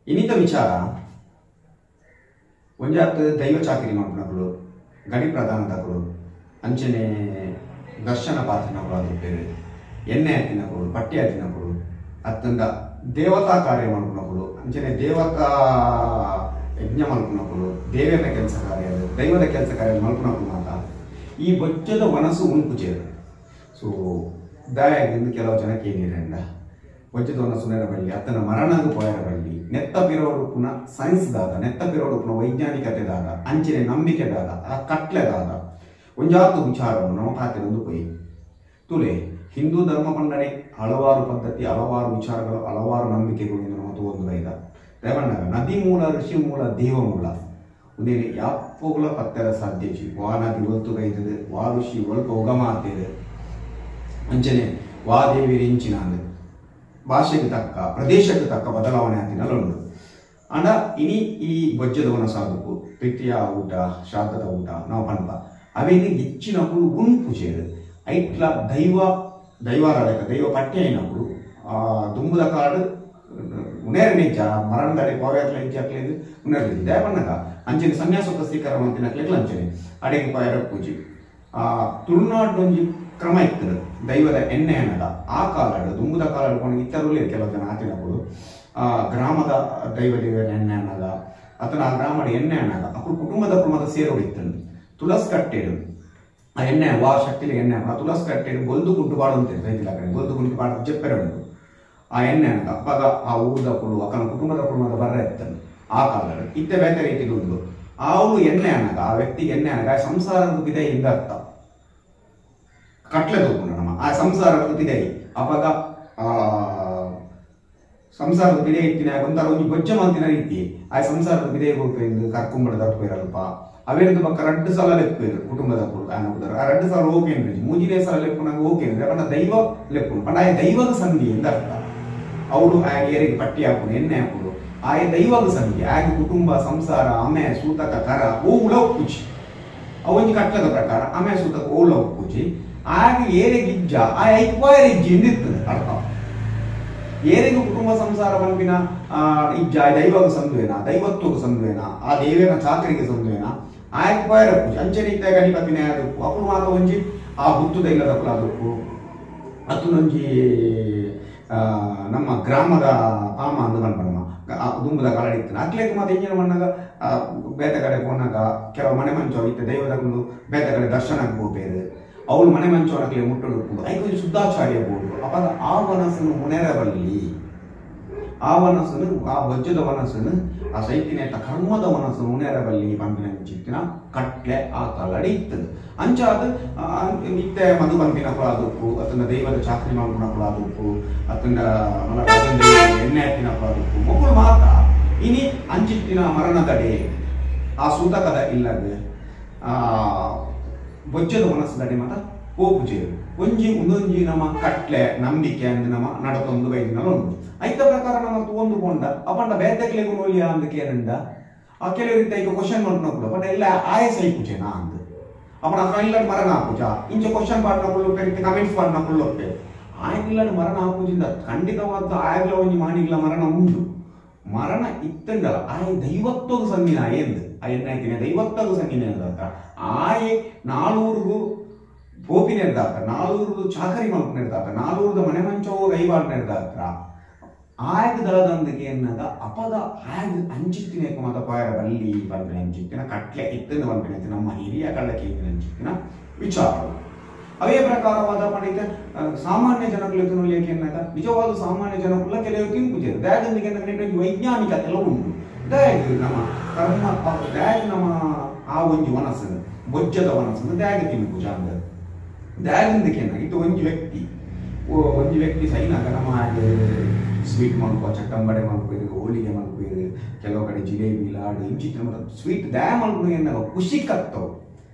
ಇನ್ನಿತ ವಿಚಾರ ಒಂಜಾತ್ ದೈವ ಚಾಕರಿ ಮಾಡ್ನಗಳು ಗಡಿ ಪ್ರಧಾನದಗಳು ಅಂಚನೆ ದರ್ಶನ ಪಾತ್ರನಗಳು ಅದು ಎಣ್ಣೆ ಹತ್ತಿನಗಳು ಪಟ್ಟಿ ಹತ್ತಿನಗಳು ಅತ್ತಂದ ದೇವತಾ ಕಾರ್ಯ ಮಾಡ್ಕೊಳಗಳು ಅಂಚನೆ ದೇವತಾ ಯಜ್ಞ ಮಾಡ್ಕೊಳಗಳು ದೇವನ ಕೆಲಸ ಕಾರ್ಯ ದೈವದ ಕೆಲಸ ಕಾರ್ಯ ಮಾಡ್ಕೊಳಗಳು ಮಾತ ಈ ಬೊಜ್ಜದ ಮನಸ್ಸು ಉಣ್ಪುಚೇರು ಸೊ ದಾಯಾಗಿಂದ ಕೆಲವು ಜನಕ್ಕೆ ಏನಿರಂಡ ಬೊಜ್ಜದ ಮನಸ್ಸು ಬಳ್ಳಿ ಅತ್ತನ ಮರಣದ ಪೋಯರ ಬಳ್ಳಿ ನೆತ್ತ ಪಿರೋಡು ಪುನಃ ಸೈನ್ಸ್ದಾದ ನೆತ್ತ ಪಿರೋಡು ಪುನಃ ವೈಜ್ಞಾನಿಕತೆದಾದ ಅಂಚನೆ ನಂಬಿಕೆದಾದ ಆ ಕಟ್ಲೆದಾದ ಒಂಜಾತು ವಿಚಾರವನ್ನು ನಮ್ಮ ಖಾತೆನೊಂದು ಪೊಯ್ ತುಲೆ ಹಿಂದೂ ಧರ್ಮ ಪಂಡನೆ ಹಲವಾರು ಪದ್ಧತಿ ಹಲವಾರು ವಿಚಾರಗಳು ಹಲವಾರು ನಂಬಿಕೆಗಳು ಮತ್ತು ಒಂದು ಬೈದ ರೇವಣ್ಣಗ ನದಿ ಮೂಲ ಋಷಿ ಮೂಲ ದೇವ ಮೂಲ ಉದೇ ಯಾಪೋಗುಲ ಪತ್ತರ ಸಾಧ್ಯಚಿ ವಾ ನದಿ ಒಲ್ತು ಬೈತದೆ ವಾ ಋಷಿ ಒಲ್ಪ ಉಗಮ ಆಗ್ತದೆ ಅಂಚನೆ ವಾ ದೇವಿ ರಿಂಚಿನ ಭಾಷೆಗೆ ತಕ್ಕ ಪ್ರದೇಶಕ್ಕೆ ತಕ್ಕ ಬದಲಾವಣೆ ಆಗ್ತಿನಲ್ಲ ಉಂಟು ಅಂಡ ಇನಿ ಈ ಬೊಜ್ಜದ ಮನಸ್ಸಾದಕ್ಕೂ ಪ್ರೀತಿಯ ಊಟ ಶ್ರಾದ್ದದ ಊಟ ನಾವು ಪಂಪ ಅವೇನು ಹೆಚ್ಚಿನప్పుడు ಉಣ್ಪುಚೇರು ಐಟ್ಲ ದೈವಾರಾಧಕ ದೈವ ಪಟ್ಟಿ అయినప్పుడు ದುಂಬುದ ಕಾಡು ಉನೇರ ನಿಜ ಮರಣದಡೆ ಪೋಯಾತ್ಲ ಇಜ್ಜಾಕ್ಲೇದು ಉನೇರ ನಿಜ ದಯಪಣ್ಣಗ ಅಂಚನೆ ಸನ್ಯಾಸೋತ್ತ ಸ್ವೀಕಾರ ಅಂತಿನಕ್ಲೆಗ್ಲ ಅಂಚನೆ ಅಡೆಗೆ ಪಯರ ಪೂಜೆ ತುಳುನಾಡು ಒಂಜಿ ಕ್ರಮ ಇರ್ತದೆ ದೈವದ ಎಣ್ಣೆ ಅನ್ನದ ಆ ಕಾಲಡು ದುಂಬುದ ಕಾಲಡು ಕೊಂಡು ಇತ್ತರಲ್ಲೇ ಕೆಲವು ಜನ ಆತಿನప్పుడు ಗ್ರಾಮದ ದೈವ ದೇವರ ಎಣ್ಣೆ ಅನ್ನದ ಅಥವಾ ಆ ಗ್ರಾಮದ ಎಣ್ಣೆ ಅನ್ನದ ಅప్పుడు ಕುಟುಂಬದ ಸೇರೋಡು ಇತ್ತಂದು ತುಳಸ್ ಕಟ್ಟೆಡು ಆ ಎಣ್ಣೆ ವಾ ಶಕ್ತಿಲಿ ಎಣ್ಣೆ ಆ ತುಳಸ್ ಕಟ್ಟೆಡು ಬೊಲ್ದು ಕುಂಟು ಬಾಡು ಅಂತಾರೆ ರೈತಿಲ ಕಡೆ ಬೊಲ್ದು ಕುಂಟು ಬಾಡು ಜಪ್ಪೆರೆ ಉಂಟು ಆ ಎಣ್ಣೆ ಅನ್ನದ ಅಪ್ಪಾಗ ಆ ಊರದ ಕುಳು ಅಕ್ಕನ ಕುಟುಂಬದ ಕುಟುಂಬದ ಬರ್ರ ಇತ್ತಂದು ಆ ಕಾಲಡು ಇತ್ತೆ ಬೇರೆ ರೀತಿಗೆ ಉಂಟು ಅವಳು ಎಣ್ಣೆ ಅನ್ನಗ ಆ ವ್ಯಕ್ತಿಗೆ ಎಣ್ಣೆ ಅನ್ನಗ ಸಂಸಾರದ ಬಿದೆ ಇಂದ ಅರ್ಥ ಕಟ್ಲೆ ತಗೊಂಡು ನಮ್ಮ ಆ ಸಂಸಾರದ ಬಿದೆ ಅಪ್ಪಾಗ ಸಂಸಾರದ ಬಿದೆ ಇತ್ತಿನ ಒಂಥರ ಒಂದು ಬೊಜ್ಜ ಮಾತಿನ ರೀತಿ ಆ ಸಂಸಾರದ ಬಿದೆ ಹೋಗ್ಬೇಕು ಕರ್ಕೊಂಡ್ಬಿಡದ ಹೋಗಿರಲ್ಪ ಅವೇನು ಪಕ್ಕ 2 ಸಲ ಲೆಪ್ಪೇರು ಕುಟುಂಬದ ಅನ್ನೋದಾರ ಆ 2 ಸಲ ಹೋಗೇನ್ರಿ ಮೂಜಿನೇ ಸಲ ಲೆಪ್ಪು ನಂಗೆ ಹೋಗೇನ್ರಿ ಅವನ ದೈವ ಲೆಪ್ಪು ಪಂಡ ಆ ದೈವದ ಸಂಧಿ ಎಂದ ಅರ್ಥ ಅವಳು ಆ ಏರಿಗೆ ಪಟ್ಟಿ ಹಾಕೊಂಡು ಎಣ್ಣೆ ಹಾಕೊಂಡು ಆ ದೈವದ ಸಂಧಿ ಆಗ ಕುಟುಂಬ ಸಂಸಾರ ಆಮೆ ಸೂತಕ ಕರ ಓವುಳ ಪೂಜಿ ಅವೊಂದು ಕಟ್ಟದ ಪ್ರಕಾರ ಆಮೆ ಸೂತಕ ಓವುಳ ಪೂಜಿ ಆಗ ಏರೆಗಿಜ್ಜ ಆ ಐಕ್ವಾಯರಿಜ್ಜಿ ಎಂದಿರ್ತದೆ ಅರ್ಥ ಏರಿಗೂ ಕುಟುಂಬ ಸಂಸಾರ ಪಂಪಿನ ಇಜ್ಜ ದೈವಗ ಸಂದುವೇನ ದೈವತ್ವಗ ಸಂದುವೇನ ಆ ದೇವನ ಚಾಕರಿಗೆ ಸಂದುವೇನ ಆಯ್ಕೆ ಪಯರ ಪೂಜೆ ಅಂಚನೆ ಇದ್ದ ಗಣಿಪತಿನೇ ಅದಕ್ಕೂ ಅప్పుడు ಮಾತ ಒಂಜಿ ಆ ಹುತ್ತು ದೈಲದಕ್ಕೂ ಅದಕ್ಕೂ ಅತ್ತುನೊಂಜಿ ನಮ್ಮ ಗ್ರಾಮದ ಪಾಮ ಅಂದು ಮನ್ಪನಮ್ಮ ದುಂಬದ ಕರಡಿತ್ತನ ಅಕ್ಲೇಕ್ ಮತ್ತೆ ಎಂಜಿನ ಮಣ್ಣಾಗ ಬೇತ ಕಡೆ ಪೋನಾಗ ಕೆಲವು ಮನೆ ಮಂಚೋ ಇತ್ತೆ ದೈವದಕ್ಕೂ ಬೇತ ಕಡೆ ದರ್ಶನಕ್ಕೆ ಹೋಗ್ಬೇರು ಅವಳು ಮನೆ ಮಂಚೋನಕ್ಕೆ ಮುಟ್ಟುಕೊಂಡು ಐದು ಶುದ್ಧಾಚಾರ್ಯ ಬೋಡು ಅವಾಗ ಆ ಮನಸ್ಸನ್ನು ಮುನೇರಬಲ್ಲಿ ಆ ಮನಸ್ಸನ್ನು ಆ ಬೊಜ್ಜದ ಮನಸ್ಸನ್ನು ಆ ಸೈತಿನೇತ ಕರ್ಮದ ಮನಸ್ಸನ್ನು ಮುನೇರಬಲ್ಲಿ ಪಂಪಿನ ಚಿತ್ತಿನ ಕಟ್ಲೆ ಆ ಕಲಡಿ ಇತ್ತದು ಅಂಚಾದ ನಿತ್ಯ ಮಧು ಪಂಪಿನ ಕುಳಾದಕ್ಕೂ ಅತನ ದೈವದ ಚಾಕರಿ ಮಾಡ್ಕೊಂಡ ಕುಳಾದಕ್ಕೂ ಅತನ ಎಣ್ಣೆ ಹತ್ತಿನ ಕುಳಾದಕ್ಕೂ ಮಕ್ಕಳು ಮಾತ ಇನಿ ಅಂಚಿತ್ತಿನ ಮರಣದಡೆ ಆ ಸೂತಕದ ಇಲ್ಲದೆ ಬೊಜ್ಜದ ಮನಸ್ಸದಡೆ ಮತ ಪೋಪುಜೇರು ಒಂಜಿ ಒಂದೊಂಜಿ ನಮ್ಮ ಕಟ್ಲೆ ನಂಬಿಕೆ ಅಂದ್ ನಮ್ಮ ನಡತೊಂದು ಬೈದಿನಲ್ಲ ಉಂಟು ಐತ ಪ್ರಕಾರ ನಮ್ಮ ಒಂದು ಕೊಂಡ ಅಪಂಡ ಬೇತಕ್ಲೆಗೂ ನೋಲಿಯ ಅಂದ ಕೇರಂಡ ಆ ಕೆಲವು ರೀತಿ ಈಗ ಕ್ವಶನ್ ಮಾಡ್ನప్పుడు ಬಟ್ ಎಲ್ಲ ಆಯಸ ಐಪುಜೇನಾ ಅಂದ್ ಅಪನ ಇಲ್ಲ ಮರಣ ಆಪುಜ ಇಂಚ ಕ್ವಶನ್ ಮಾಡ್ನప్పుడు ಪೆರಿತಿ ಕಮೆಂಟ್ಸ್ ಮಾಡ್ನప్పుడు ಆಯ್ಗಿಲ್ಲ ಮರಣ ಆಪುಜಿಂದ ಖಂಡಿತವಾದ ಆಯ್ಲ ಒಂಜಿ ಮಾಡಿಲ್ಲ ಮರಣ ಉಂಟು ಮರಣ ಇತ್ತಂಡಲ್ಲ ಆಯ್ ದೈವತ್ವಗ ಸಂದಿನ ಎಂದು ಆ ಎಣ್ಣೆ ದೈವತ್ವಗ ಸಂದಿನ ಎಂದಾತ ಆಯೆ ನಾಳೂರ್ಗು ಪೋಪಿನೆರ್ದಾತ ನಾಳೂರ್ದು ಚಾಕರಿ ಮಲ್ಪನೆರ್ದಾತ ನಾಳೂರ್ದ ಮನೆ ಮಂಚವು ಕೈವಾಡ್ನೆರ್ದಾತ್ರ ಆಯ್ದ ದಳದಂದಕ್ಕೆ ಎನ್ನದ ಅಪದ ಆಯ್ದ ಅಂಚಿತ್ತಿನ ಮತ ಪಾಯರ ಬಲ್ಲಿ ಬಂದ್ರೆ ಅಂಚಿತ್ತಿನ ಕಟ್ಲೆ ಇತ್ತಂದು ಬಂದ್ರೆ ನಮ್ಮ ಹಿರಿಯ ಕಳ್ಳಕ್ಕೆ ಅಂಚಿತ್ತಿನ ವಿಚಾರಗಳು ಅವೇ ಪ್ರಕಾರವಾದ ಪಂಡಿತ ಸಾಮಾನ್ಯ ಜನಗಳು ಎನ್ನದ ನಿಜವಾದ ಸಾಮಾನ್ಯ ಜನಗಳ ಕೆಲವು ತಿಂಪುಜರು ದಯದೊಂದಿಗೆ ವೈಜ್ಞಾನಿಕತೆಲ್ಲ ಉಂಟು ದಯಗೆ ನಮ್ಮ ಕರ್ಮ ದಯಗೆ ನಮ್ಮ ಆ ಒಂಜಿ ಮನಸ್ಸನ್ನು ಬೊಜ್ಜದ ಮನಸ್ಸನ್ನು ದಯಗೆ ತಿಂಪುಜ ಅಂದ ದಯದೊಂದಿಗೆ ಇದು ಒಂಜಿ ವ್ಯಕ್ತಿ ಸೈನಾಗ ನಮ್ಮ ಹಾಗೆ ಸ್ವೀಟ್ ಮಾಡ್ಕೋ ಚಟ್ಟಂಬಡೆ ಮಾಡ್ಕೋದು ಹೋಳಿಗೆ ಮಾಡ್ಕೋದು ಕೆಲವು ಕಡೆ ಜಿಲೇಬಿ ಲಾಡು ಇಂಚಿತ್ರ ಸ್ವೀಟ್ ದಯ ಮಾಡ್ಕೊಂಡು ಏನಾಗ ಖುಷಿ ಕತ್ತವು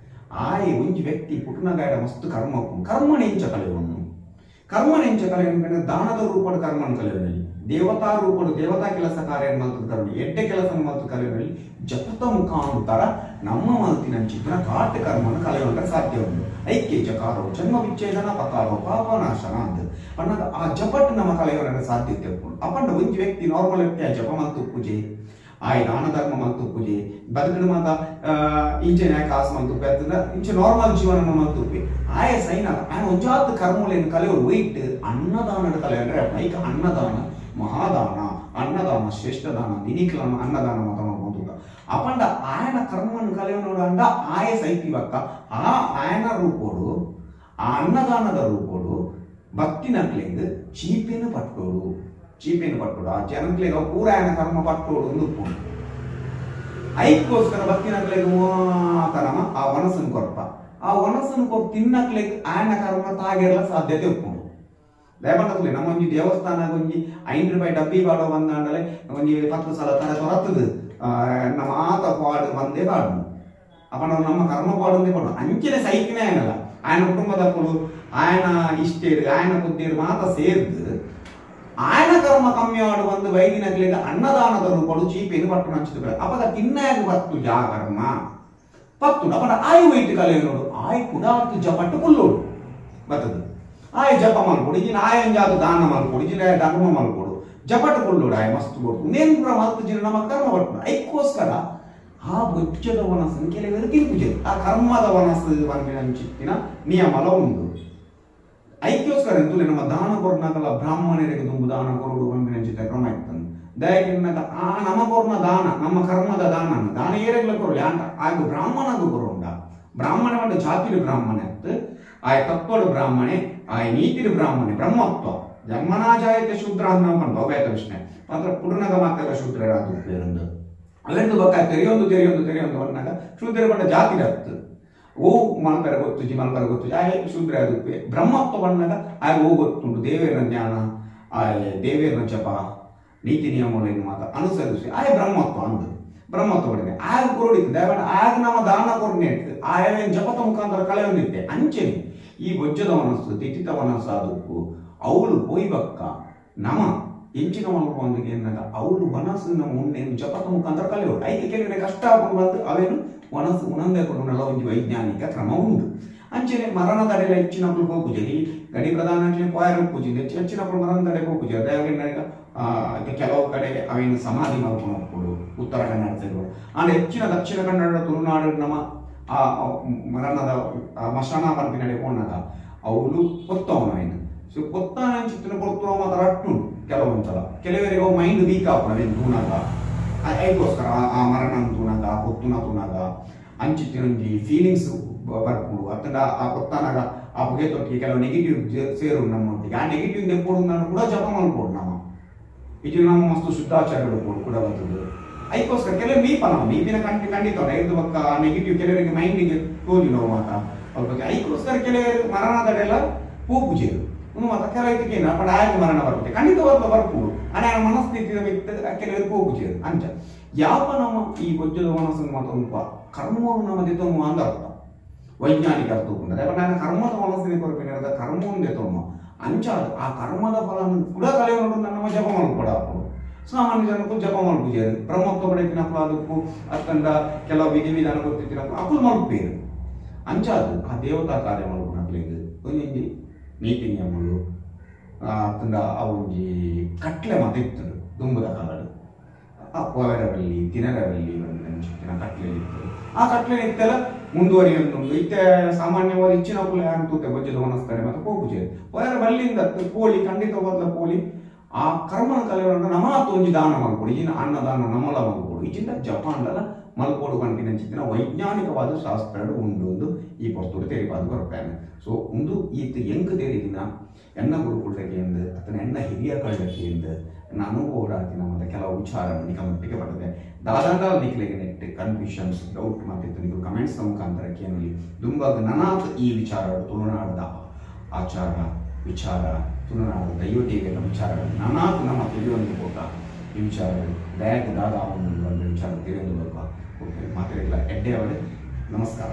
ಆಯೆ ಒಂಜಿ ವ್ಯಕ್ತಿ ಪುಟ್ಟನಗಾಡ ಮಸ್ತ್ ಕರ್ಮ ಕರ್ಮನ ಇಂಚ ಕಲೆಯನ್ನು ದಾನದ ರೂಪದ ಕರ್ಮನ ಕಲೆಯಲ್ಲಿ ದೇವತಾ ರೂಪಡು ದೇವತಾ ಕೆಲಸ ಕಾರ್ಯ ಮಲ್ತು ಕರುಣಿ ಎಡ್ಡೆ ಕೆಲಸ ಮಲ್ತು ಕಲೆಯಲ್ಲಿ ಜಪತ ಮುಖಾಂತರ ನಮ್ಮ ಮಲ್ತಿನ ಚಿತ್ರ ಕಾಟ ಕರ್ಮವನ್ನು ಕಲೆಯುವಂತ ಸಾಧ್ಯ ಉಂಟು ಐಕ್ಯ ಜಕಾರೋ ಜನ್ಮ ವಿಚ್ಛೇದನ ಪಕಾರೋ ಪಾಪನಾಶನ ಅಂತ ಅನ್ನಾಗ ಆ ಜಪಟ್ ನಮ್ಮ ಕಲೆಯುವಂತ ಸಾಧ್ಯತೆ ಉಂಟು ಅಪಂಡ ಒಂದು ವ್ಯಕ್ತಿ ನಾರ್ಮಲ್ ವ್ಯಕ್ತಿ ಆ ಜಪ ಮಲ್ತು ಪೂಜೆ ಆಯ್ ದಾನ ಧರ್ಮ ಮಲ್ತು ಪೂಜೆ ಬದುಕಿನ ಮಾತ ಇಂಚೆ ಕಾಸು ಮಲ್ತು ಬೇರ್ತದ ಇಂಚೆ ನಾರ್ಮಲ್ ಜೀವನ ಮಲ್ತು ಆಯ ಸೈನ ಆಯ ಒಂಜಾತ್ ಕರ್ಮಲೇನು ಕಲೆಯೋರು ವೈಟ್ ಅನ್ನದಾನದ ಕಲೆ ಅಂದ್ರೆ ಐಕ ಅನ್ನದಾನ ಮಹಾದಾನ ಅನ್ನದಾನ ಶ್ರೇಷ್ಠ ದಾನ ದಿನಿಕ್ಲ ಅನ್ನದಾನ ಮತ ಮಾಡ್ಬೋದು ಅಪಂಡ ఆయన కర్మను కలవనోడు అంట ఆయ సైతివక్క ఆ ఆయన రూపోడు ఆ అన్నదానದ రూపోడు ಭಕ್ತಿನಕ್ಲೆಂದು ಚೀಪೇನು ಪಟ್ಟೋಡು ಆ ಜನಕ್ಲೆಗ ಪೂರ ఆయన ಕರ್ಮ ಪಟ್ಟೋಡು ನುಪ್ಪುಂಡು ಐಕ್ಕೋಸ್ಕರ ಭಕ್ತಿನಕ್ಲೆಗ ಮಾತನಮ ಆ ವನಸನ್ ಕೊರಪ ಆ ವನಸನ್ ಕೊಟ್ಟು ತಿನ್ನಕ್ಲೆಗ್ ఆయన ಕರ್ಮ ತಾಗೆರ್ಲ ಸಾಧ್ಯತೆ ಉಪ್ಪುಂಡು లేపంటే ನಮ್ಮ ಒಂಜಿ ದೇವಸ್ಥಾನ ಒಂಜಿ 5 ರೂಪಾಯಿ ಡಬ್ಬಿ ಬಾಡೋ ಬಂದಾಂಡಲೆ ಒಂಜಿ 10 ಸಲ ತರ ತೊರತ್ತದು ನಮ್ಮ ಆತ ಪಾಡು ಬಂದೇ ಪಾಡು ಅಪ್ಪ ನಮ್ಮ ಕರ್ಮ ಪಾಡು ಪಾಡು ಅಂಚನೆ ಸೈಕಿನೇ ಏನಲ್ಲ ఆయన ಕುಟುಂಬದಕ್ಕಳು ఆయన ಇಷ್ಟೇರು ఆయన ಬುದ್ಧಿರು ಮಾತ್ರ ಸೇರ್ದು ఆయన ಕರ್ಮ ಕಮ್ಮಿ ಆಡು ಒಂದು ವೈದಿನಗಳಿಗೆ ಅನ್ನದಾನದ ರೂಪಡು ಚೀಪೇನು ಪಟ್ಟು ಹಂಚಿದ್ರು ಅವಾಗ ತಿನ್ನಾಗ ಬತ್ತು ಜಾಗರ್ಮ ಪತ್ತು ಅಪ್ಪ ಆಯ್ ವೈಟ್ ಕಲೆ ನೋಡು ಆಯ್ ಕುಡಾತು ಜಪಟ್ಟು ಕುಲ್ಲೋಡು ಬರ್ತದೆ ಆಯ್ ಜಪ ಮಲ್ಕೊಡು ಈಜಿನ ಆಯಂಜಾದು ದಾನ ಮಲ್ಕೊಡು ಈಜಿನ ಧರ್ಮ ಮಲ್ಕೊಡು ಜಪಟ್ಟು ಕುಲ್ಲೋಡು ಆಯ್ ಮಸ್ತ್ ಕೊಡು ನೇನು ಕೂಡ ಮಲ್ತು ಜಿನ ನಮ್ಮ ಕರ್ಮ ಪಟ್ಟು ಐಕ್ಕೋಸ್ಕರ ಆ ಬೊಚ್ಚದ ವನಸ್ಸನ್ನು ಕೆಲವರು ತಿರುಪುಜೆ ಆ ಕರ್ಮದ ವನಸ್ಸು ಚಿತ್ತಿನ ನಿಯಮಲ ಉಂಟು ಐಕ್ಯೋಸ್ಕರ ಎಂತೂ ನಮ್ಮ ದಾನ ಕೊರ್ನಾಗಲ್ಲ ಬ್ರಾಹ್ಮಣರಿಗೆ ತುಂಬು ದಾನ ಕೊರಡು ಬಂದಿನ ಚಿತ್ತ ಕ್ರಮ ಇರ್ತದೆ ದಯಕಿನ್ನಾಗ ಆ ನಮ್ಮ ಕೊರ್ನ ದಾನ ನಮ್ಮ ಕರ್ಮದ ದಾನ ಏರೆಗ್ಲ ಕೊರಲಿ ಅಂತ ಆಗ ಬ್ರಾಹ್ಮಣಗೂ ಕೊರುಂಡ ಬ್ರಾಹ್ಮಣ ಒಂದು ಜಾತಿಲು ಬ್ರಾಹ್ಮಣ ಇತ್ತು ಆಯ್ ತತ್ವಡು ಬ್ರಾಹ್ಮಣೆ ಆಯ್ ನೀತಿಲು ಬ್ರಾಹ್ಮಣೆ ಬ್ರಹ್ಮತ್ವ ಜನ್ಮನಾಜಾಯತೆ ಶೂದ್ರ ಅಂತ ನಾವು ಕಂಡು ಅಭಯತ ವಿಷ್ಣೆ ಮಾತ್ರ ಪುರುನಗ ಮಾತ್ರ ಶೂದ್ರರಾದ ಪೇರುಂದು ಅವೆಂದು ಬಕ್ಕ ತೆರೆಯೊಂದು ಅನ್ನಗ ಶೂದ್ರ ಬಂಡ ಜಾತಿ ಹತ್ತು ಓ ಮಲ್ಪರ ಗೊತ್ತು ಮಲ್ಪರ ಗೊತ್ತು ಆಯ ಶೂದ್ರ ಅದು ಬ್ರಹ್ಮತ್ವ ಬಂದಾಗ ಆಗ ಓ ಗೊತ್ತುಂಟು ದೇವೇರನ ಜ್ಞಾನ ಆಯ ದೇವೇರನ ಜಪ ನೀತಿ ನಿಯಮಗಳನ್ನು ಮಾತ್ರ ಅನುಸರಿಸಿ ಆಯ ಬ್ರಹ್ಮತ್ವ ಅಂದು ಬ್ರಹ್ಮತ್ವ ಬಡಿದೆ ಆಗ ಕೊರಡಿತ್ತು ದಯವಾಡ ಆಗ ನಮ್ಮ ದಾನ ಕೊರನೆ ಆಯ ಜಪತ ಮುಖಾಂತರ ಕಳೆಯೊಂದಿತ್ತೆ ಅಂಚೆನೆ ಈ ಬೊಜ್ಜದ ಮನಸ್ಸು ತಿಥಿತ ಮನಸ್ಸು ಅದಕ್ಕೂ ಅವಳು ಪೋಯ್ಬಕ್ಕ ನಮ ಎಂಚಿನ ಮಲ್ಕೊಂದಿಗೆ ಏನಾಗ ಅವಳು ಮನಸ್ಸು ನಮ್ಮ ಉಣ್ಣೆ ಜಪತ ಮುಖಾಂತರ ಕಳೆಯೋದು ಐದು ಕೆಲವರಿಗೆ ಕಷ್ಟ ಹಾಕೊಂಡು ಬಂದು ಅವೇನು ಮನಸ್ಸು ಉಣಂದೆ ಕೊಡುವಲ್ಲ ಒಂದು ವೈಜ್ಞಾನಿಕ ಕ್ರಮ ಉಂಟು ಅಂಚನೆ ಮರಣ ತಡೆಯ ಹೆಚ್ಚಿನప్పుడు ಹೋಗುಜೆ ಗಡಿ ಪ್ರಧಾನ ಪಾಯರ ಪೂಜೆ ಹೆಚ್ಚಿನప్పుడు ಮರಣ ತಡೆ ಹೋಗುಜೆ ಅದೇ ಕೆಲವು ಕಡೆ ಅವೇನು ಸಮಾಧಿ ಮಾಡ್ಕೊಂಡು ಹೋಗ್ಕೊಡು ಉತ್ತರ ಕನ್ನಡ ಸೈಡ್ ಆದ್ರೆ ಹೆಚ್ಚಿನ ದಕ್ಷಿಣ ಕನ್ನಡ ತುಳುನಾಡು ನಮ್ಮ ಆ ಮರಣದ ಮಶಾನ ಪಂಪಿ ನಡೆ ಹೋದಾಗ ಅವಳು ಪೊತ್ತವನವೇನು ಸೊ ಪೊತ್ತ ಚಿತ್ರ ಕೊಡ್ತೋ ಮಾತ್ರ ಅಟ್ಟುಂಟು ಕೆಲವೊಂದ್ಸಲ ಕೆಲವರಿಗೆ ಮೈಂಡ್ ವೀಕ್ ಆಗ್ತದೆ ತೂನಾಗ ಐಗೋಸ್ಕರ ಆ ಮರಣ ತೂನಾಗ ಪೊತ್ತುನ ತೂನಾಗ ಅಂಚಿತ್ತಿನೊಂಜಿ ಫೀಲಿಂಗ್ಸ್ ಬರ್ಪುಡು ಅತ್ತಂಡ ಆ ಪೊತ್ತನಾಗ ಆ ಬಗೆ ತೊಟ್ಟಿಗೆ ಕೆಲವು ನೆಗೆಟಿವ್ ಸೇರು ನಮ್ಮೊಟ್ಟಿಗೆ ಆ ನೆಗೆಟಿವ್ ನೆಪ್ಪೋಡು ನಾನು ಕೂಡ ಜಪ ಮಾಡ್ಬೋದು ನಮ್ಮ ಇದು ನಮ್ಮ ಮಸ್ತು ಶುದ್ಧಾಚಾರಗಳು ಕೂಡ ಬರ್ತದೆ ಐಕೋಸ್ಕರ ಕೆಲವು ಮೀಪಿನ ಖಂಡಿತ ಐದು ಪಕ್ಕ ನೆಗೆಟಿವ್ ಕೆಲವರಿಗೆ ಮೈಂಡಿಗೆ ತೋಲಿ ನಾವು ಮಾತ್ರ ಅವ್ರ ಬಗ್ಗೆ ಐಕೋಸ್ಕರ ಕೆಲವರು ಮರಣದಡೆಲ್ಲ ಪೂಜೆರು ಮಾತ್ರ ಕೆಲವರಿಗೆ ಅಪ್ಪ ಆಗ ಮರಣ ಬರುತ್ತೆ ಖಂಡಿತ ಬರ್ಬೋದು ಅನೇ ಮನಸ್ಥಿತಿ ಕೆಲವರಿಗೆ ಪೂಜೆರು ಅಂಚ ಯಾವ ನಮ್ಮ ಈ ಬೊಜ್ಜದ ಮನಸ್ಸನ್ನು ಮಾತ್ರ ಕರ್ಮವು ನಮ್ಮದೇ ತಮ್ಮ ಅಂದ ಅರ್ಥ ವೈಜ್ಞಾನಿಕ ಅರ್ಥ ಉಂಟು ನಾನು ಕರ್ಮದ ಮನಸ್ಸಿನ ಕೊರಪಿನ ಕರ್ಮ ಒಂದೇ ತಮ್ಮ ಅಂಚ ಆ ಕರ್ಮದ ಫಲ ಕೂಡ ಕಲೆ ನೋಡು ನಮ್ಮ ಜಪ ಮಾಡ್ಕೊಡ ಸಾಮಾನ್ಯ ಜನಕ್ಕೂ ಜಪ ಮಾಡ್ಪೂಜೆ ಬ್ರಹ್ಮತ್ವ ಪಡೆತಿನ ಅದಕ್ಕೂ ಅತ್ತಂದ ಕೆಲವು ವಿಧಿ ವಿಧಾನ ಗೊತ್ತಿತ್ತಿನ ಅಕ್ಕೂ ಮಾಡ್ಪೇರು ಅಂಚ ಅದು ಆ ದೇವತಾ ಕಾರ್ಯ ಮಾಡ್ಕೊಂಡು ಒಂಜಿ ನೀತಿ ನಿಯಮಗಳು ಅತ್ತಂದ ಆ ಒಂಜಿ ಕಟ್ಲೆ ಮತ್ತೆ ಇರ್ತದೆ ದುಂಬದ ಕಾಲಡು ಆ ಪೋವೆರವಲ್ಲಿ ದಿನರವಲ್ಲಿ ಕಟ್ಲೆ ಇರ್ತದೆ ಆ ಕಟ್ಲೆ ಇತ್ತೆಲ್ಲ ಮುಂದುವರಿಯುಂಟು ಇತ್ತೆ ಸಾಮಾನ್ಯವಾಗಿ ಹೆಚ್ಚಿನ ಅಂತೂತೆ ಬೊಜ್ಜದ ಮನಸ್ತಾರೆ ಮತ್ತೆ ಪೂಜೆ ಪೋಯರ ಬಲ್ಲಿಂದ ಕೋಳಿ ಖಂಡಿತ ಹೋದ್ಲ ಕೋಳಿ ಆ ಕರ್ಮನ ಕಲೆಗಳನ್ನು ನಮ್ಮ ಒಂಜಿ ದಾನ ಮಲ್ಕೊಡು ಈಜಿನ ಅನ್ನದಾನ ನಮ್ಮಲ ಮಲ್ಕೊಡು ಈಜಿಂದ ಜಪಾನ್ಲ ಮಲ್ಕೊಡು ಕಂಟಿನ ಚಿತ್ತಿನ ವೈಜ್ಞಾನಿಕವಾದ ಶಾಸ್ತ್ರ ಉಂಡು ಈ ಪೊಸ್ತುಡು ತೆರಿಪಾದು ಬರ್ತಾನೆ ಸೊ ಒಂದು ಈತ ಎಂಕ್ ತೆರಿದಿನ ಎನ್ನ ಗುರುಕುಳಕ್ಕೆ ಎಂದು ಅಥವಾ ಎನ್ನ ಹಿರಿಯ ಕಳ್ಳಕ್ಕೆ ಎಂದು ನಾನು ಓಡಾಡ್ತೀನಿ ಮತ್ತೆ ಕೆಲವು ವಿಚಾರ ನಿಗಮಟ್ಟಿಗೆ ಬರ್ತದೆ ದಾದಾಂಡ ನಿಖಿಲಿಗೆ ನೆಟ್ ಕನ್ಫ್ಯೂಷನ್ಸ್ ಡೌಟ್ ಮಾತಿತ್ತು ನೀವು ಕಮೆಂಟ್ಸ್ ಮುಖಾಂತರ ಕೇಳಿ ದುಂಬಾಗ ನನಾತ್ ಈ ವಿಚಾರ ತುಳುನಾಡದ ಆಚಾರ ವಿಚಾರ ತುಳುನಾಡು ದೈವತೆಗಳ ವಿಚಾರಗಳು ನನಾತ್ ನಮ್ಮ ತಿಳಿಯೊಂದು ಹೋಗ ಈ ವಿಚಾರಗಳು ದಯಕ್ಕೆ ದಾದ ಒಂದು ವಿಚಾರ ತಿಳಿಯೊಂದು ಹೋಗ ಓಕೆ ಮಾತಾಡಿಲ್ಲ ಎಡ್ಡೆ ಅವರೇ ನಮಸ್ಕಾರ.